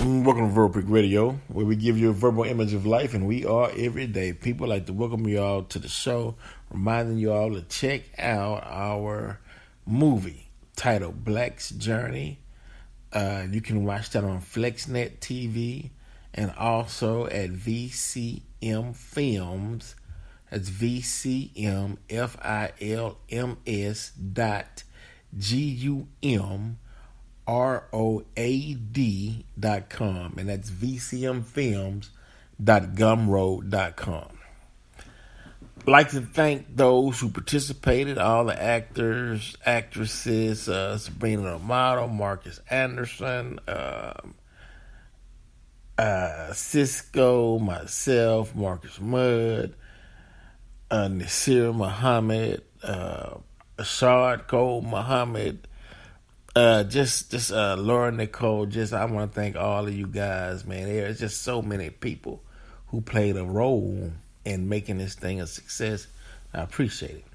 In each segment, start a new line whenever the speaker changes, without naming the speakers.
Welcome to Verbal Prick Radio, where we give you a verbal image of life, and we are everyday people. Like to welcome you all to the show, reminding you all to check out our movie titled Black's Journey. You can watch that on FlexNet TV and also at VCM Films. That's VCMFILMS.GUMROAD.com, and that's VCMFilms.gumroad.com. I'd like to thank those who participated, all the actors, actresses, Sabrina Amato, Marcus Anderson, Cisco, myself, Marcus Mudd, Nasir Muhammad, Ashard Cole Muhammad, just Laura Nicole. I want to thank all of you guys, man. There's just so many people who played a role in making this thing a success. I appreciate it.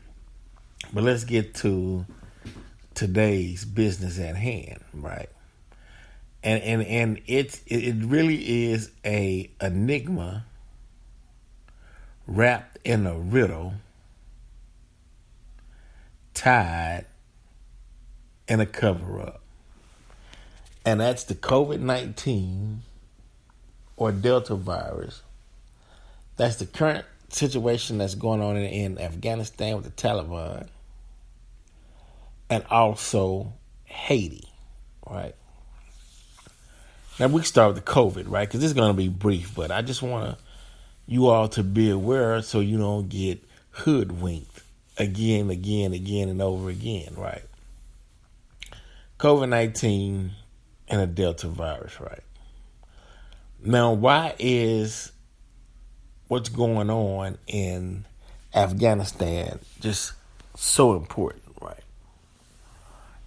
But let's get to today's business at hand, right? And it really is a enigma wrapped in a riddle, tied in a cover-up. And that's the COVID-19 or Delta virus. That's the current situation that's going on in Afghanistan with the Taliban and also Haiti, right? Now we start with the COVID, right? Because this is going to be brief, but I just want you all to be aware so you don't get hoodwinked again and over again, right? COVID-19 and a Delta virus, right? Now, why is what's going on in Afghanistan just so important, right?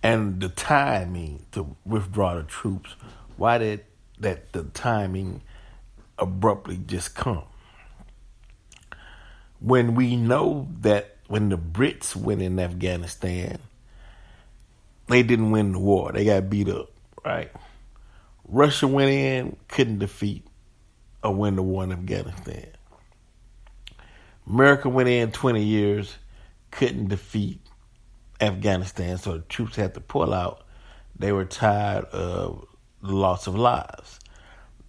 And the timing to withdraw the troops, why did the timing abruptly just come? When we know that when the Brits went in Afghanistan, they didn't win the war. They got beat up, right? Russia went in, couldn't defeat or win the war in Afghanistan. America went in 20 years, couldn't defeat Afghanistan, so the troops had to pull out. They were tired of the loss of lives.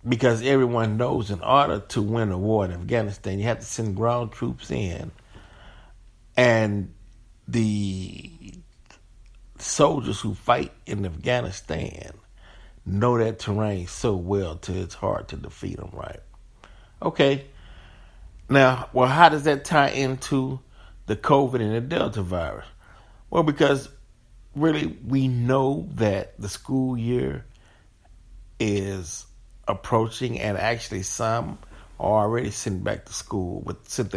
Because everyone knows in order to win a war in Afghanistan, you have to send ground troops in. And the soldiers who fight in Afghanistan know that terrain so well till it's hard to defeat them, right? Okay. Now, well, how does that tie into the COVID and the Delta virus? Well, because really we know that the school year is approaching, and actually some are already sent their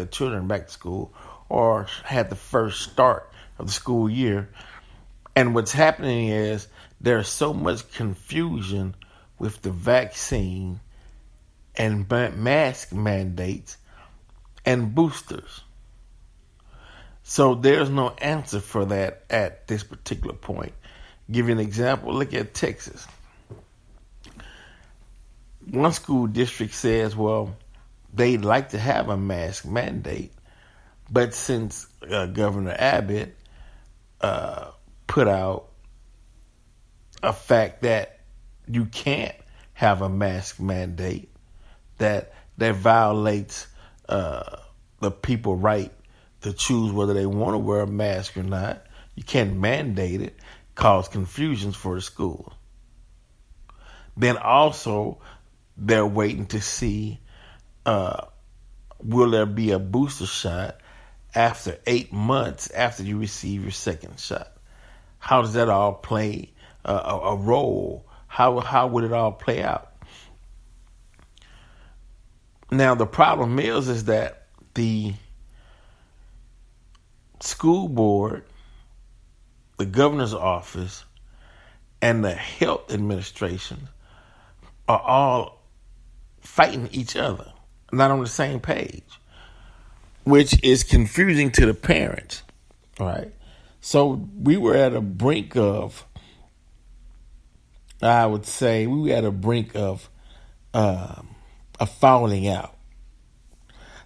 children back to school or had the first start of the school year. And what's happening is there's so much confusion with the vaccine and mask mandates and boosters. So there's no answer for that at this particular point. Give you an example. Look at Texas. One school district says, well, they'd like to have a mask mandate, but since Governor Abbott put out a fact that you can't have a mask mandate, that violates the people's right to choose whether they want to wear a mask or not. You can't mandate it, cause confusions for the school. Then also, they're waiting to see, will there be a booster shot after 8 months after you receive your second shot? How does that all play a role? How would it all play out? Now, the problem is that the school board, the governor's office, and the health administration are all fighting each other, not on the same page, which is confusing to the parents, right? So we were at a brink of, I would say, a falling out.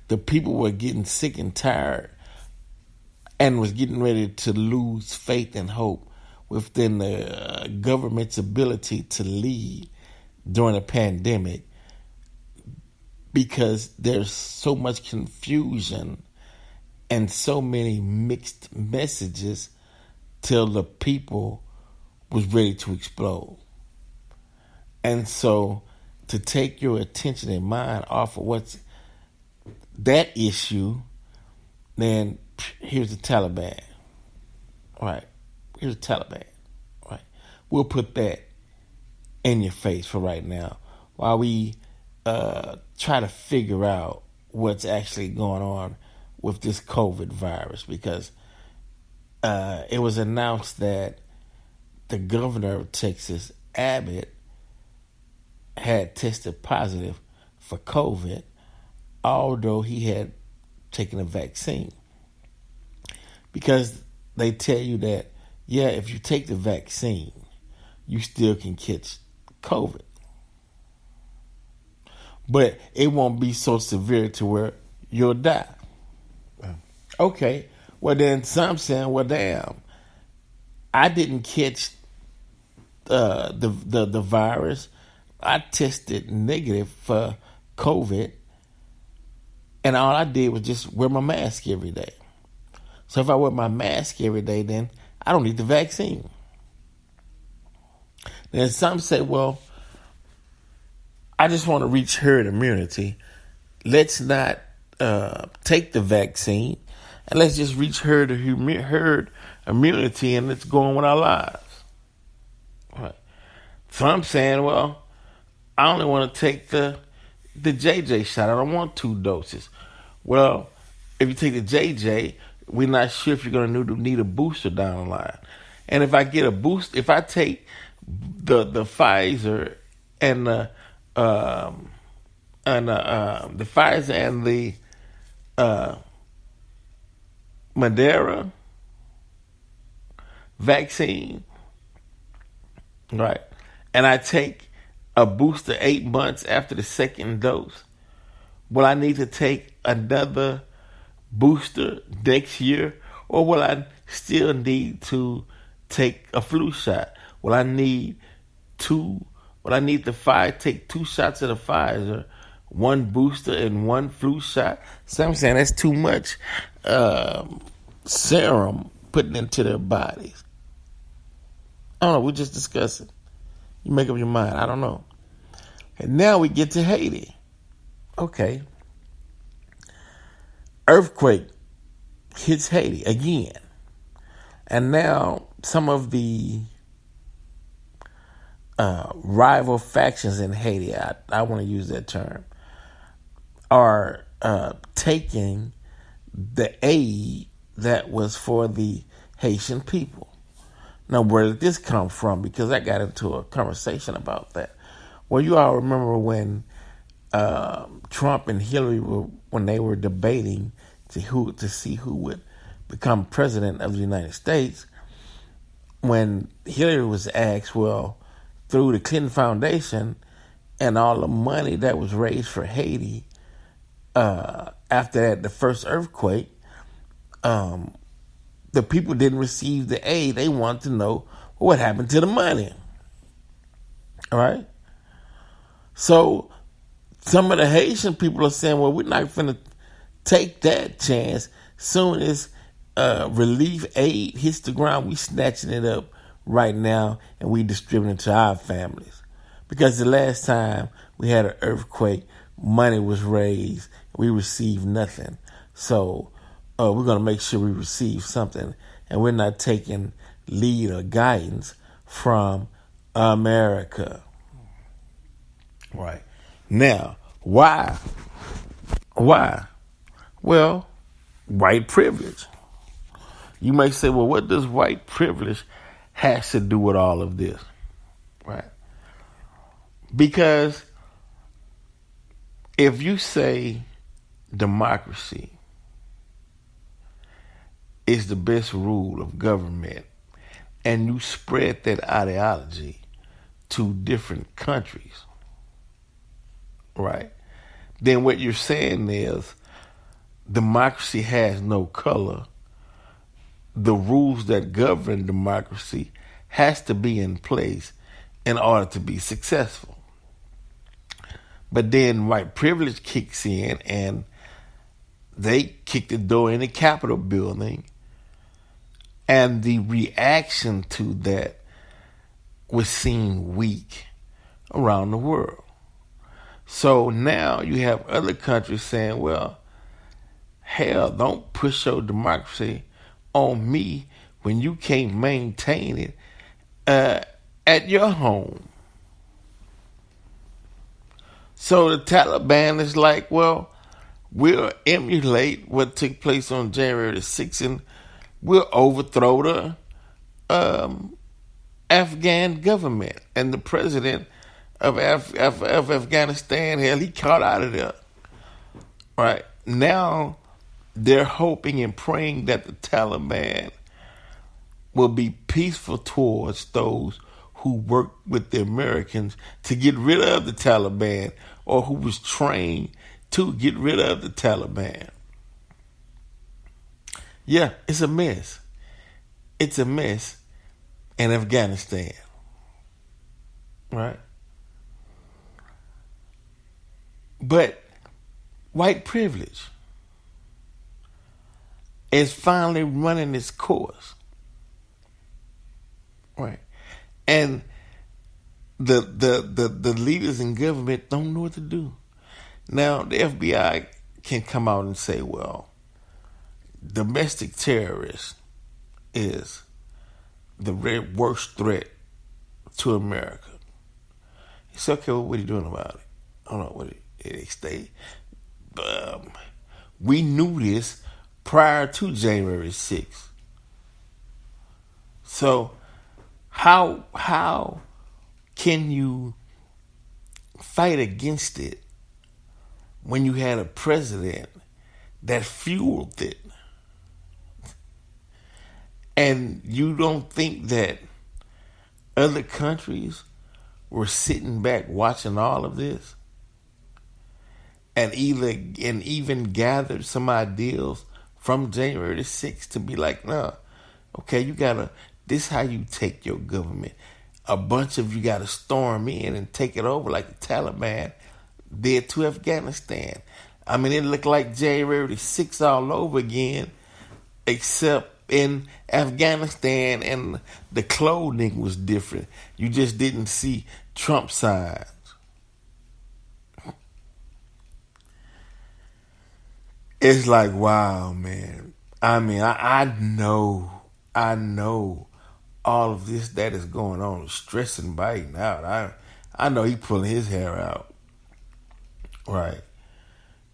The people were getting sick and tired and was getting ready to lose faith and hope within the government's ability to lead during a pandemic, because there's so much confusion and so many mixed messages till the people was ready to explode. And so to take your attention and mind off of what's that issue, then here's the Taliban. All right. Here's the Taliban. All right. We'll put that in your face for right now while we try to figure out what's actually going on with this COVID virus, because it was announced that the governor of Texas, Abbott, had tested positive for COVID, although he had taken a vaccine. Because they tell you that, yeah, if you take the vaccine, you still can catch COVID. But it won't be so severe to where you'll die. Okay, well then some saying, well damn, I didn't catch the virus. I tested negative for COVID, and all I did was just wear my mask every day. So if I wear my mask every day, then I don't need the vaccine. Then some say, well, I just want to reach herd immunity. Let's not take the vaccine, and let's just reach herd immunity, and let's go on with our lives. Right. So I'm saying, well, I only want to take the JJ shot. I don't want 2 doses. Well, if you take the JJ, we're not sure if you're going to need a booster down the line. And if I get a boost, if I take the Pfizer and the Pfizer and the Moderna vaccine, right, and I take a booster 8 months after the second dose, will I need to take another booster next year, or will I still need to take a flu shot? Will I need take 2 shots of the Pfizer, 1 booster and 1 flu shot? So I'm saying that's too much serum putting into their bodies. I don't know. We're just discussing. You make up your mind. I don't know. And now we get to Haiti. Okay. Earthquake hits Haiti again. And now some of the rival factions in Haiti, I want to use that term, are taking the aid that was for the Haitian people. Now, where did this come from? Because I got into a conversation about that. Well, you all remember when Trump and Hillary when they were debating to see who would become president of the United States, when Hillary was asked, well, through the Clinton Foundation and all the money that was raised for Haiti after that, the first earthquake, the people didn't receive the aid. They wanted to know what happened to the money. All right? So some of the Haitian people are saying, well, we're not going to take that chance. Soon as relief aid hits the ground, we snatching it up right now and we distributing it to our families. Because the last time we had an earthquake, money was raised, we received nothing. So we're going to make sure we receive something, and we're not taking lead or guidance from America. Right. Now, why? Why? Well, white privilege. You may say, well, what does white privilege has to do with all of this? Right. Because if you say democracy is the best rule of government, and you spread that ideology to different countries, right? Then what you're saying is democracy has no color. The rules that govern democracy has to be in place in order to be successful. But then white privilege kicks in and they kick the door in the Capitol building, and the reaction to that was seen weak around the world. So now you have other countries saying, well, hell, don't push your democracy on me when you can't maintain it at your home. So the Taliban is like, well, we'll emulate what took place on January the 6th and we'll overthrow the Afghan government. And the president of Afghanistan, hell, he caught out of there. Right? Now they're hoping and praying that the Taliban will be peaceful towards those who worked with the Americans to get rid of the Taliban or who was trained to get rid of the Taliban. Yeah, it's a mess. It's a mess in Afghanistan. Right? But white privilege is finally running its course. Right? And the leaders in government don't know what to do. Now, the FBI can come out and say, well, domestic terrorist is the worst threat to America. It's okay, well, what are you doing about it? I don't know what they stay. We knew this prior to January 6th. So how can you fight against it when you had a president that fueled it? And you don't think that other countries were sitting back watching all of this and even gathered some ideals from January the 6th to be like, no, okay, this is how you take your government. A bunch of you got to storm in and take it over like the Taliban did to Afghanistan. I mean, it looked like January the 6th all over again, except in Afghanistan and the clothing was different. You just didn't see Trump signs. It's like, wow, man. I mean, I know all of this that is going on is stressing Biden out. I know he pulling his hair out. Right.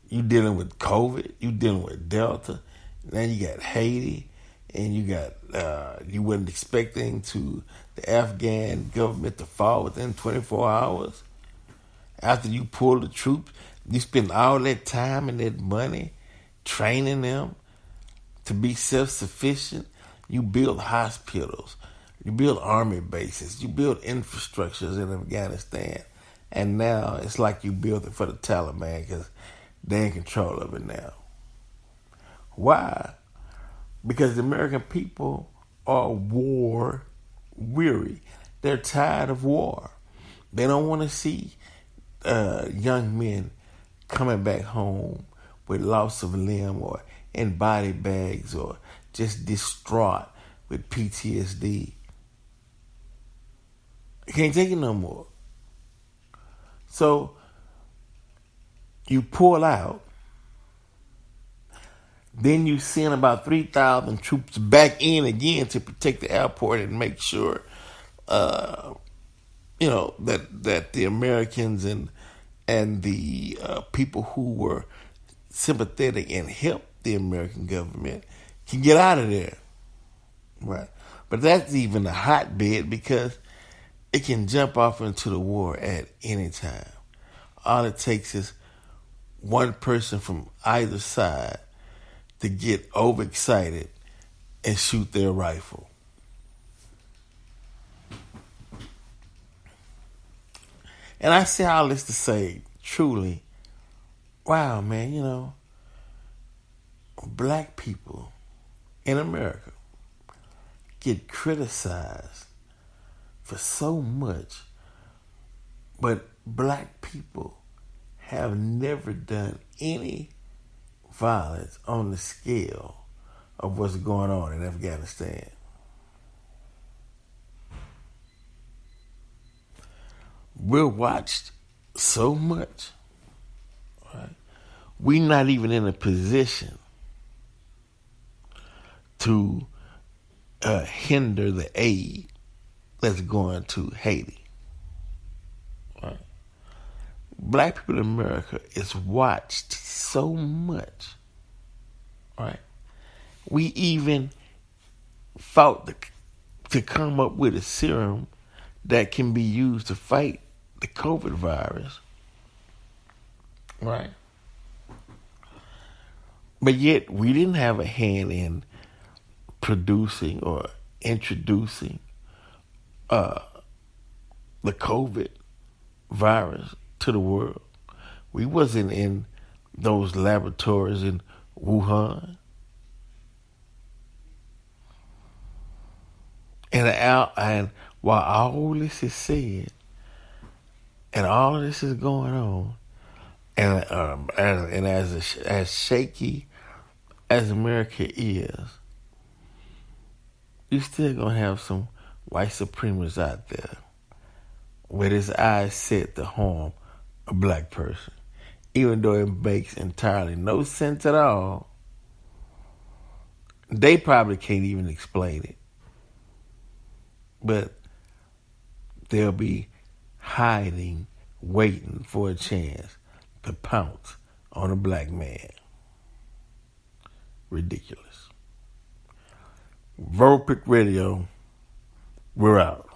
You dealing with COVID, you dealing with Delta, then you got Haiti, and you got you wasn't expecting the Afghan government to fall within 24 hours. After you pull the troops, you spend all that time and that money training them to be self-sufficient. You build hospitals, you build army bases, you build infrastructures in Afghanistan, and now it's like you built it for the Taliban because they're in control of it now. Why? Because the American people are war weary. They're tired of war. They don't want to see young men coming back home with loss of limb or in body bags or just distraught with PTSD. I can't take it no more. So you pull out. Then you send about 3,000 troops back in again to protect the airport and make sure, that the Americans and the people who were sympathetic and helped the American government can get out of there. Right. But that's even a hotbed because it can jump off into the war at any time. All it takes is one person from either side to get overexcited and shoot their rifle. And I say all this to say, truly, wow, man, black people in America get criticized for so much, but black people have never done any violence on the scale of what's going on in Afghanistan. We're watched so much, right? We're not even in a position to hinder the aid that's going to Haiti. Right? Black people in America is watched so much, right? We even fought to come up with a serum that can be used to fight the COVID virus, right? But yet we didn't have a hand in producing or introducing the COVID virus to the world. We wasn't in those laboratories in Wuhan. And while all this is said, and all of this is going on, and as shaky as America is, you still gonna have some white supremacists out there with his eyes set to harm a black person, even though it makes entirely no sense at all. They probably can't even explain it, but they'll be hiding, waiting for a chance to pounce on a black man. Ridiculous. Verbal Pick Radio, we're out.